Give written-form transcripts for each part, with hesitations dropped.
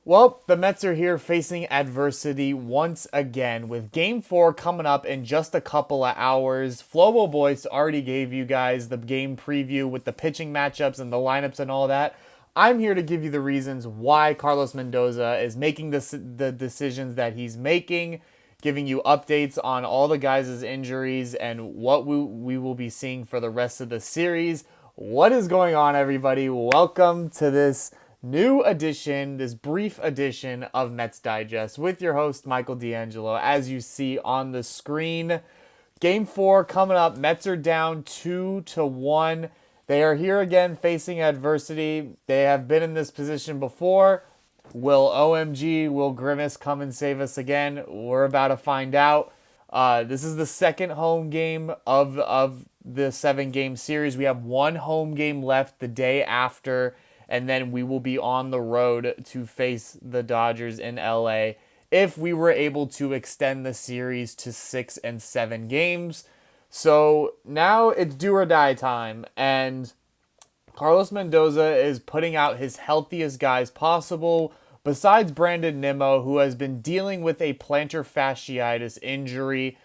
Well, the Mets are here facing adversity once again with Game 4 coming up in just a couple of hours. Flobo Boys already gave you guys the game preview with the pitching matchups and the lineups and all that. I'm here to give you the reasons why Carlos Mendoza is making the decisions that he's making, giving you updates on all the guys' injuries and what we will be seeing for the rest of the series. What is going on, everybody? Welcome to this new edition, this brief edition of Mets Digest with your host, Michael DeAngelo. As you see on the screen, Game 4 coming up. Mets are down 2-1. They are here again facing adversity. They have been in this position before. Will will Grimace come and save us again? We're about to find out. This is the second home game of the 7-game series. We have one home game left the day after, and then we will be on the road to face the Dodgers in LA if we were able to extend the series to 6 and 7 games. So now it's do or die time, and Carlos Mendoza is putting out his healthiest guys possible, besides Brandon Nimmo, who has been dealing with a plantar fasciitis injury,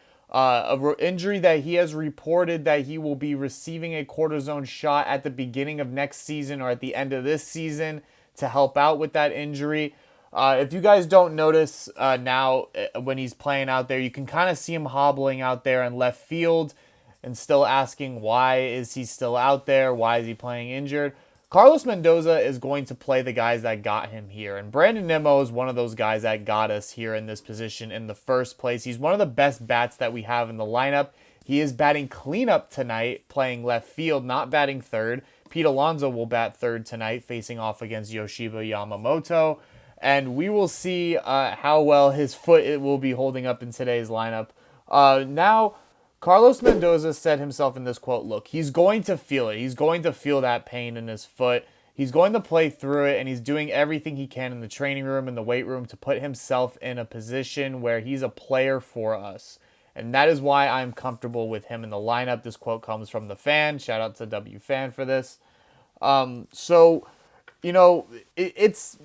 injury that he has reported that he will be receiving a cortisone shot at the beginning of next season or at the end of this season to help out with that injury. If you guys don't notice now when he's playing out there, you can kind of see him hobbling out there in left field and still asking why is he still out there? Why is he playing injured? Carlos Mendoza is going to play the guys that got him here. And Brandon Nimmo is one of those guys that got us here in this position in the first place. He's one of the best bats that we have in the lineup. He is batting cleanup tonight, playing left field, not batting third. Pete Alonso will bat third tonight, facing off against Yoshiba Yamamoto. And we will see how well his foot will be holding up in today's lineup. Now, Carlos Mendoza said himself in this quote, look, he's going to feel it. He's going to feel that pain in his foot. He's going to play through it, and he's doing everything he can in the training room and the weight room to put himself in a position where he's a player for us. And that is why I'm comfortable with him in the lineup. This quote comes from the fan. Shout out to W Fan for this. So, you know, this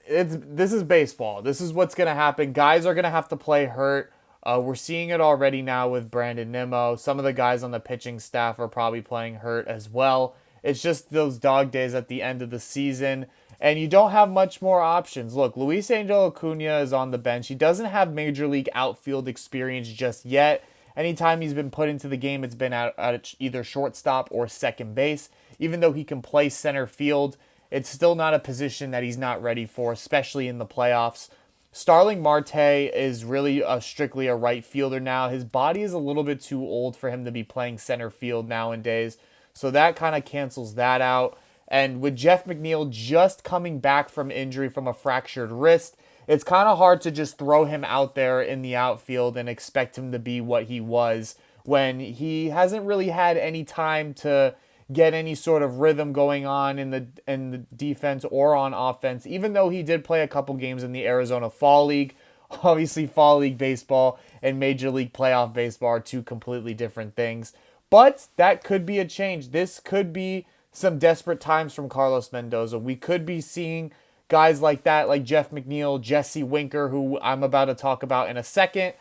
is baseball. This is what's going to happen. Guys are going to have to play hurt. We're seeing it already now with Brandon Nimmo. Some of the guys on the pitching staff are probably playing hurt as well. It's just those dog days at the end of the season, and you don't have much more options. Look, Luis Angel Acuna is on the bench. He doesn't have major league outfield experience just yet. Anytime he's been put into the game, it's been at either shortstop or second base. Even though he can play center field, it's still not a position that he's not ready for, especially in the playoffs. Starling Marte is really strictly a right fielder now. His body is a little bit too old for him to be playing center field nowadays. So that kind of cancels that out. And with Jeff McNeil just coming back from injury from a fractured wrist, it's kind of hard to just throw him out there in the outfield and expect him to be what he was when he hasn't really had any time to get any sort of rhythm going on in the defense or on offense, even though he did play a couple games in the Arizona Fall League. Obviously, Fall League baseball and Major League Playoff baseball are two completely different things. But that could be a change. This could be some desperate times from Carlos Mendoza. We could be seeing guys like that, like Jeff McNeil, Jesse Winker, who I'm about to talk about in a second,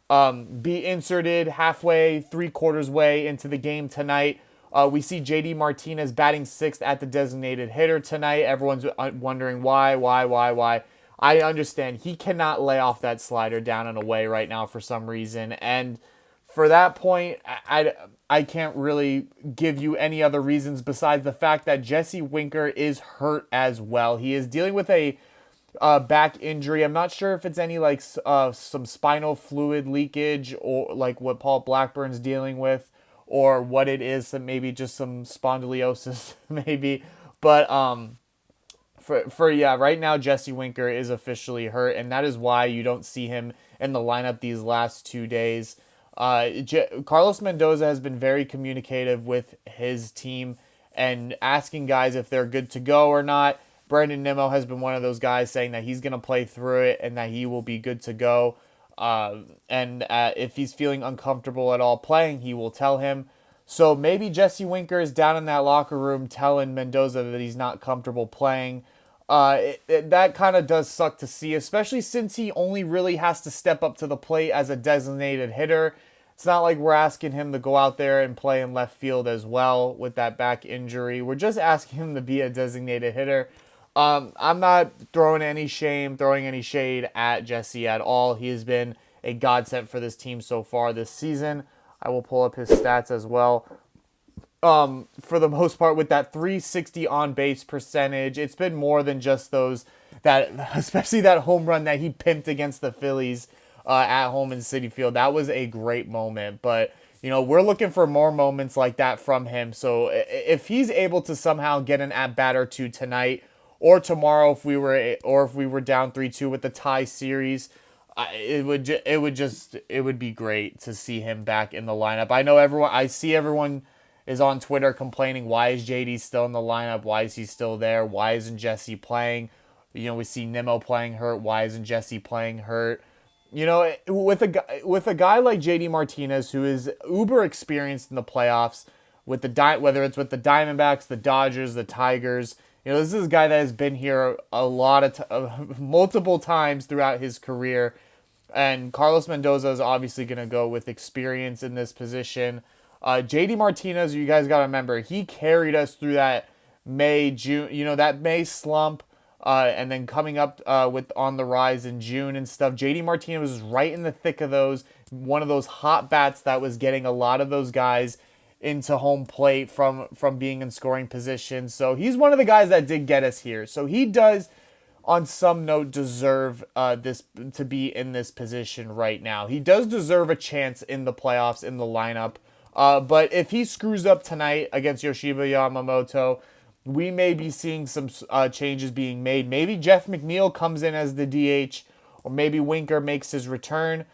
be inserted halfway, 3/4 way into the game tonight. We see JD Martinez batting 6th at the designated hitter tonight. Everyone's wondering why. I understand. He cannot lay off that slider down and away right now for some reason. And for that point, I can't really give you any other reasons besides the fact that Jesse Winker is hurt as well. He is dealing with a back injury. I'm not sure if it's any like some spinal fluid leakage or like what Paul Blackburn's dealing with, or what it is, maybe just some spondylosis, maybe. But right now Jesse Winker is officially hurt, and that is why you don't see him in the lineup these last 2 days. Carlos Mendoza has been very communicative with his team and asking guys if they're good to go or not. Brandon Nimmo has been one of those guys saying that he's going to play through it and that he will be good to go. And if he's feeling uncomfortable at all playing, he will tell him. So maybe Jesse Winker is down in that locker room telling Mendoza that he's not comfortable playing. That kind of does suck to see, especially since he only really has to step up to the plate as a designated hitter. It's not like we're asking him to go out there and play in left field as well with that back injury. We're just asking him to be a designated hitter. I'm not throwing any shade at Jesse at all. He has been a godsend for this team so far this season. I will pull up his stats as well. For the most part, with that 360 on base percentage, it's been more than just especially that home run that he pimped against the Phillies at home in Citi Field. That was a great moment, but we're looking for more moments like that from him. So if he's able to somehow get an at bat or two tonight or tomorrow, if we were down 3-2 with the tie series, it would be great to see him back in the lineup. I see everyone is on Twitter complaining, why is JD still in the lineup? Why is he still there? Why isn't Jesse playing? We see Nimmo playing hurt. Why isn't Jesse playing hurt? With a guy like JD Martinez, who is uber experienced in the playoffs, whether it's with the Diamondbacks, the Dodgers, the Tigers, this is a guy that has been here a lot of multiple times throughout his career. And Carlos Mendoza is obviously going to go with experience in this position. JD Martinez, you guys got to remember, he carried us through that June, that May slump, and then coming up with on the rise in June and stuff. JD Martinez was right in the thick of those, one of those hot bats that was getting a lot of those guys into home plate from being in scoring position. So he's one of the guys that did get us here. So he does, on some note, deserve this to be in this position right now. He does deserve a chance in the playoffs in the lineup. But if he screws up tonight against Yoshida Yamamoto, we may be seeing some changes being made. Maybe Jeff McNeil comes in as the DH, or maybe Winker makes his return.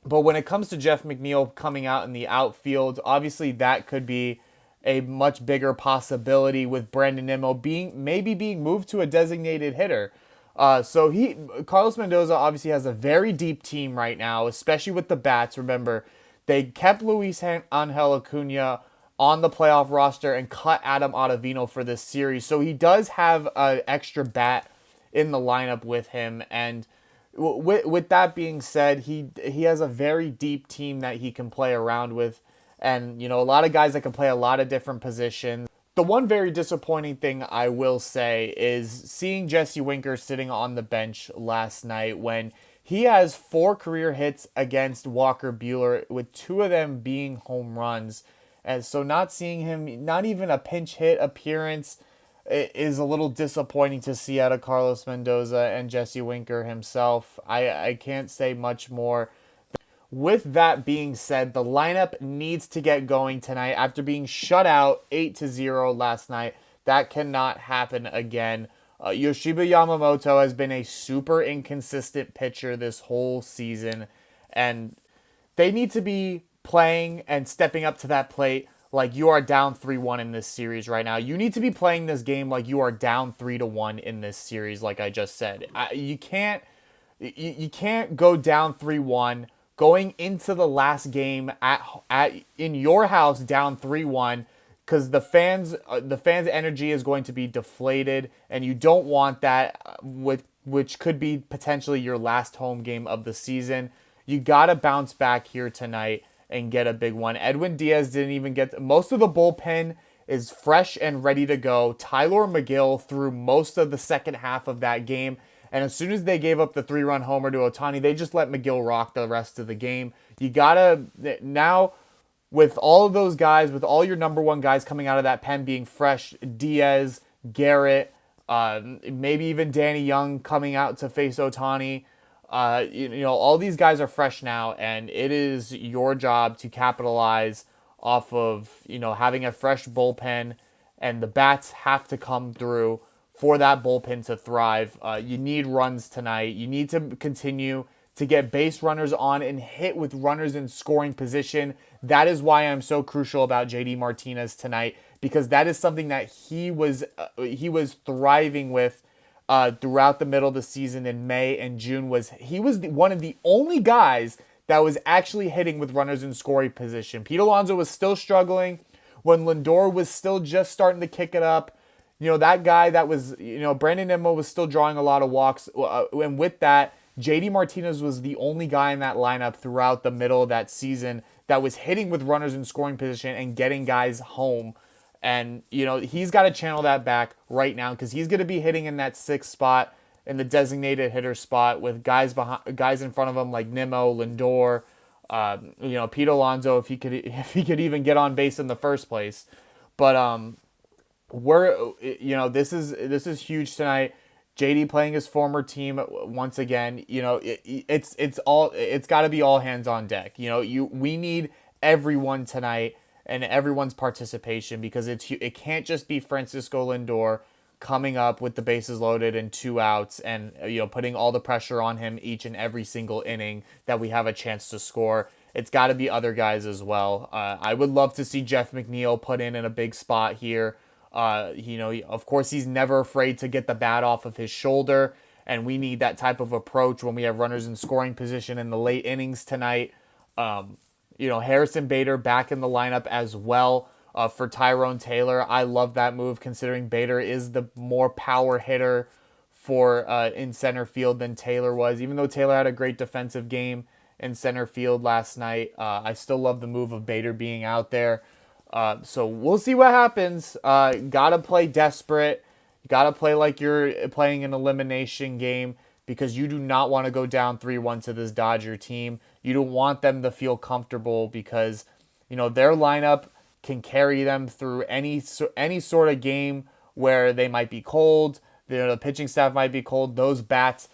But when it comes to Jeff McNeil coming out in the outfield, obviously that could be a much bigger possibility with Brandon Nimmo being moved to a designated hitter. Carlos Mendoza obviously has a very deep team right now, especially with the bats. Remember, they kept Luis Angel Acuna on the playoff roster and cut Adam Ottavino for this series. So he does have an extra bat in the lineup with him. And with that being said, he has a very deep team that he can play around with. And, a lot of guys that can play a lot of different positions. The one very disappointing thing I will say is seeing Jesse Winker sitting on the bench last night when he has 4 career hits against Walker Buehler, with 2 of them being home runs. And so not seeing him, not even a pinch hit appearance, is a little disappointing to see out of Carlos Mendoza and Jesse Winker himself. I can't say much more. With that being said, the lineup needs to get going tonight after being shut out 8-0 last night. That cannot happen again. Yoshida Yamamoto has been a super inconsistent pitcher this whole season, and they need to be playing and stepping up to that plate like you are down 3-1 in this series right now. You need to be playing this game like you are down 3-1 in this series, like I just said. You can't go down 3-1 going into the last game in your house down 3-1. Because the fans' energy is going to be deflated, and you don't want that, which could be potentially your last home game of the season. You got to bounce back here tonight and get a big one. Edwin Diaz didn't even get... Most of the bullpen is fresh and ready to go. Tyler McGill threw most of the second half of that game, and as soon as they gave up the 3-run homer to Ohtani, they just let McGill rock the rest of the game. You got to... Now... With all of those guys, with all your number 1 guys coming out of that pen being fresh, Diaz, Garrett, maybe even Danny Young coming out to face Ohtani, all these guys are fresh now, and it is your job to capitalize off of, having a fresh bullpen, and the bats have to come through for that bullpen to thrive. You need runs tonight. You need to continue to get base runners on and hit with runners in scoring position. That is why I'm so crucial about JD Martinez tonight, because that is something that he was thriving with throughout the middle of the season in May and June. He was one of the only guys that was actually hitting with runners in scoring position. Pete Alonso was still struggling when Lindor was still just starting to kick it up. that guy that was, Brandon Nimmo was still drawing a lot of walks. And with that, JD Martinez was the only guy in that lineup throughout the middle of that season that was hitting with runners in scoring position and getting guys home. And, he's got to channel that back right now because he's going to be hitting in that sixth spot, in the designated hitter spot, with guys in front of him like Nimmo, Lindor, Pete Alonso, if he could even get on base in the first place. But this is huge tonight. JD playing his former team once again. It's got to be all hands on deck. We need everyone tonight and everyone's participation, because it can't just be Francisco Lindor coming up with the bases loaded and 2 outs and putting all the pressure on him each and every single inning that we have a chance to score. It's got to be other guys as well. I would love to see Jeff McNeil put in a big spot here. Of course, he's never afraid to get the bat off of his shoulder, and we need that type of approach when we have runners in scoring position in the late innings tonight. Harrison Bader back in the lineup as well for Tyrone Taylor. I love that move, considering Bader is the more power hitter for in center field than Taylor was. Even though Taylor had a great defensive game in center field last night, I still love the move of Bader being out there. So we'll see what happens. Gotta play desperate. Gotta play like you're playing an elimination game, because you do not want to go down 3-1 to this Dodger team. You don't want them to feel comfortable, because their lineup can carry them through any sort of game where they might be cold. The pitching staff might be cold. Those bats,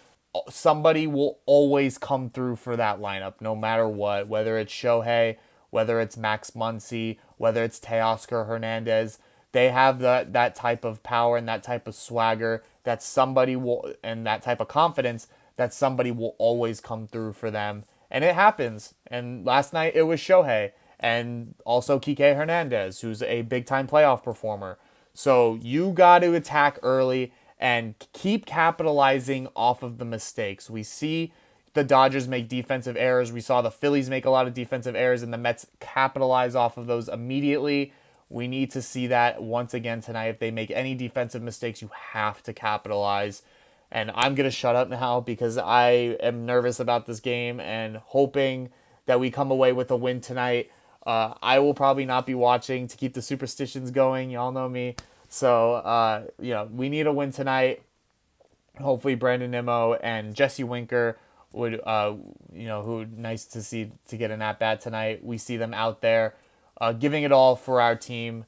somebody will always come through for that lineup, no matter what. Whether it's Shohei, whether it's Max Muncy, whether it's Teoscar Hernandez, they have that type of power and that type of swagger that somebody will, and that type of confidence that somebody will always come through for them. And it happens. And last night it was Shohei, and also Kike Hernandez, who's a big-time playoff performer. So you got to attack early and keep capitalizing off of the mistakes. We see the Dodgers make defensive errors. We saw the Phillies make a lot of defensive errors, and the Mets capitalize off of those immediately. We need to see that once again tonight. If they make any defensive mistakes, you have to capitalize. And I'm going to shut up now, because I am nervous about this game and hoping that we come away with a win tonight. I will probably not be watching to keep the superstitions going. Y'all know me. So, we need a win tonight. Hopefully Brandon Nimmo and Jesse Winker would, who nice to see to get an at-bat tonight. We see them out there giving it all for our team.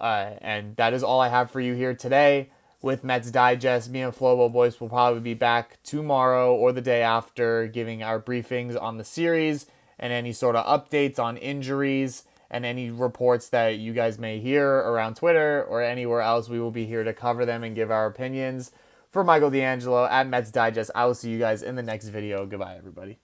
And that is all I have for you here today with Mets Digest. Me and Flobo Boys will probably be back tomorrow or the day after, giving our briefings on the series and any sort of updates on injuries and any reports that you guys may hear around Twitter or anywhere else. We will be here to cover them and give our opinions. For Michael DeAngelo at Mets Digest, I will see you guys in the next video. Goodbye, everybody.